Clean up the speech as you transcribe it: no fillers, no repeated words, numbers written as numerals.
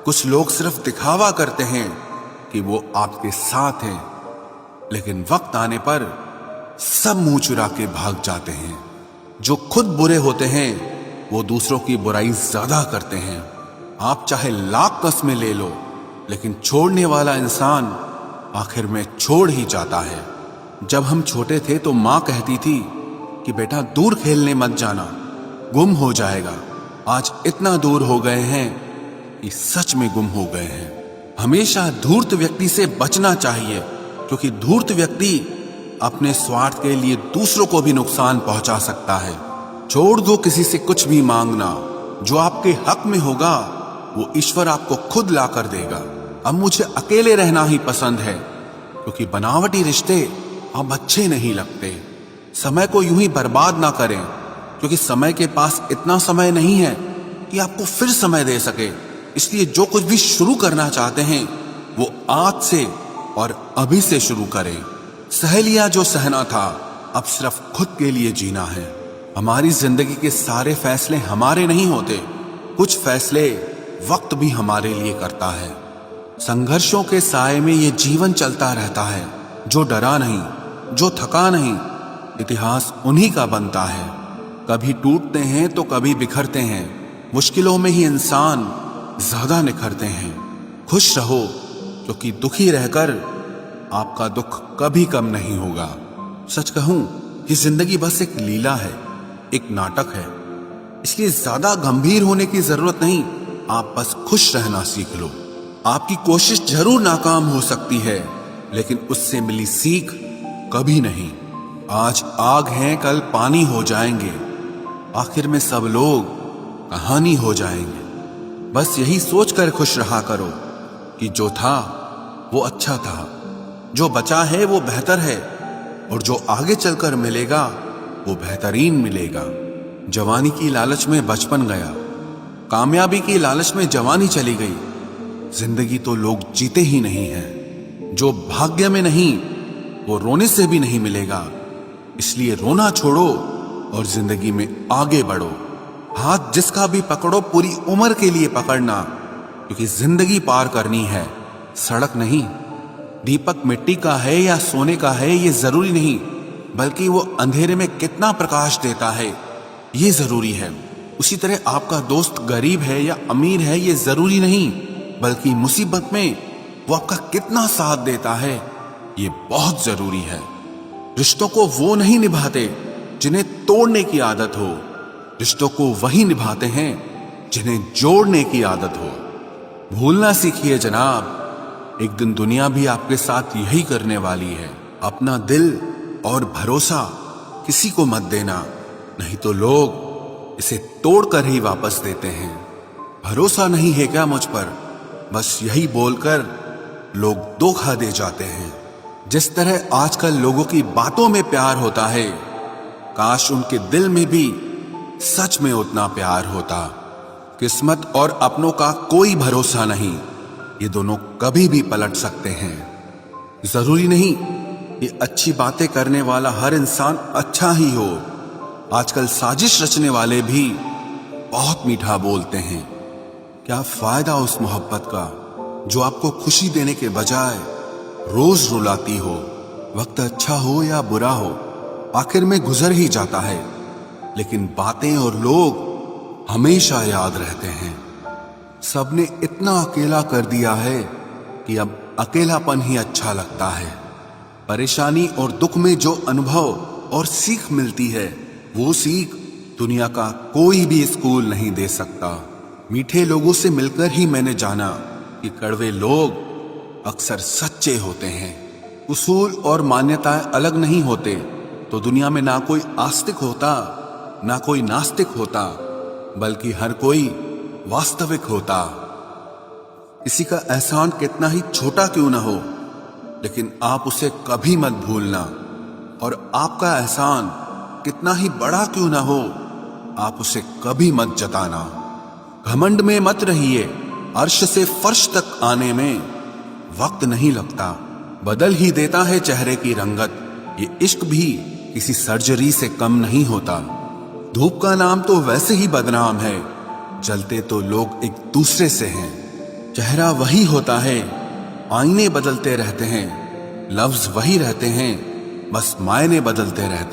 कुछ लोग सिर्फ दिखावा करते हैं कि वो आपके साथ हैं, लेकिन वक्त आने पर सब मुंह चुरा के भाग जाते हैं। जो खुद बुरे होते हैं वो दूसरों की बुराई ज्यादा करते हैं। आप चाहे लाख कस्में ले लो, लेकिन छोड़ने वाला इंसान आखिर में छोड़ ही जाता है। जब हम छोटे थे तो माँ कहती थी कि बेटा दूर खेलने मत जाना, गुम हो जाएगा। आज इतना दूर हो गए हैं कि सच में गुम हो गए हैं। हमेशा धूर्त व्यक्ति से बचना चाहिए, क्योंकि धूर्त व्यक्ति अपने स्वार्थ के लिए दूसरों को भी नुकसान पहुंचा सकता है। छोड़ दो किसी से कुछ भी मांगना, जो आपके हक में होगा वो ईश्वर आपको खुद ला कर देगा। अब मुझे अकेले रहना ही पसंद है, क्योंकि बनावटी रिश्ते अब अच्छे नहीं लगते। समय को यूं ही बर्बाद ना करें, क्योंकि समय के पास इतना समय नहीं है कि आपको फिर समय दे सके। इसलिए जो कुछ भी शुरू करना चाहते हैं वो आज से और अभी से शुरू करें। सह लिया जो सहना था, अब सिर्फ खुद के लिए जीना है। हमारी जिंदगी के सारे फैसले हमारे नहीं होते, कुछ फैसले वक्त भी हमारे लिए करता है। संघर्षों के साए में ये जीवन चलता रहता है। जो डरा नहीं, जो थका नहीं, इतिहास उन्हीं का बनता है। कभी टूटते हैं तो कभी बिखरते हैं, मुश्किलों में ही इंसान ज्यादा निखरते हैं। खुश रहो, क्योंकि दुखी रहकर आपका दुख कभी कम नहीं होगा। सच कहूं, ये जिंदगी बस एक लीला है, एक नाटक है। इसलिए ज्यादा गंभीर होने की जरूरत नहीं, आप बस खुश रहना सीख लो। आपकी कोशिश जरूर नाकाम हो सकती है, लेकिन उससे मिली सीख कभी नहीं। आज आग हैं, कल पानी हो जाएंगे, आखिर में सब लोग कहानी हो जाएंगे। बस यही सोचकर खुश रहा करो कि जो था वो अच्छा था, जो बचा है वो बेहतर है, और जो आगे चलकर मिलेगा वो बेहतरीन मिलेगा। जवानी की लालच में बचपन गया, कामयाबी की लालच में जवानी चली गई। जिंदगी तो लोग जीते ही नहीं हैं। जो भाग्य में नहीं वो रोने से भी नहीं मिलेगा। इसलिए रोना छोड़ो और जिंदगी में आगे बढ़ो। हाथ जिसका भी पकड़ो पूरी उम्र के लिए पकड़ना, क्योंकि जिंदगी पार करनी है, सड़क नहीं। दीपक मिट्टी का है या सोने का है ये जरूरी नहीं, बल्कि वो अंधेरे में कितना प्रकाश देता है ये जरूरी है। उसी तरह आपका दोस्त गरीब है या अमीर है ये जरूरी नहीं, बल्कि मुसीबत में वो आपका कितना साथ देता है ये बहुत जरूरी है। रिश्तों को वो नहीं निभाते जिन्हें तोड़ने की आदत हो, रिश्तों को वही निभाते हैं जिन्हें जोड़ने की आदत हो। भूलना सीखिए जनाब, एक दिन दुनिया भी आपके साथ यही करने वाली है। अपना दिल और भरोसा किसी को मत देना, नहीं तो लोग इसे तोड़कर ही वापस देते हैं। भरोसा नहीं है क्या मुझ पर, बस यही बोलकर लोग धोखा दे जाते हैं। जिस तरह आजकल लोगों की बातों में प्यार होता है, काश उनके दिल में भी सच में उतना प्यार होता। किस्मत और अपनों का कोई भरोसा नहीं, ये दोनों कभी भी पलट सकते हैं। जरूरी नहीं ये अच्छी बातें करने वाला हर इंसान अच्छा ही हो। आजकल साजिश रचने वाले भी बहुत मीठा बोलते हैं। क्या फायदा उस मोहब्बत का जो आपको खुशी देने के बजाय रोज रुलाती हो। वक्त अच्छा हो या बुरा हो, आखिर में गुजर ही जाता है, लेकिन बातें और लोग हमेशा याद रहते हैं। सबने इतना अकेला कर दिया है कि अब अकेलापन ही अच्छा लगता है। परेशानी और दुख में जो अनुभव और सीख मिलती है, वो सीख दुनिया का कोई भी स्कूल नहीं दे सकता। मीठे लोगों से मिलकर ही मैंने जाना कि कड़वे लोग अक्सर सच्चे होते हैं। उसूल और मान्यताएं अलग नहीं होते तो दुनिया में ना कोई आस्तिक होता ना कोई नास्तिक होता, बल्कि हर कोई वास्तविक होता। किसी का एहसान कितना ही छोटा क्यों ना हो, लेकिन आप उसे कभी मत भूलना। और आपका एहसान कितना ही बड़ा क्यों ना हो, आप उसे कभी मत जताना। घमंड में मत रहिए, अर्श से फर्श तक आने में वक्त नहीं लगता, बदल ही देता है चेहरे की रंगत। ये इश्क भी किसी सर्जरी से कम नहीं होता। धूप का नाम तो वैसे ही बदनाम है, जलते तो लोग एक दूसरे से हैं। चेहरा वही होता है, आईने बदलते रहते हैं, लफ्ज वही रहते हैं, बस मायने बदलते रहते हैं।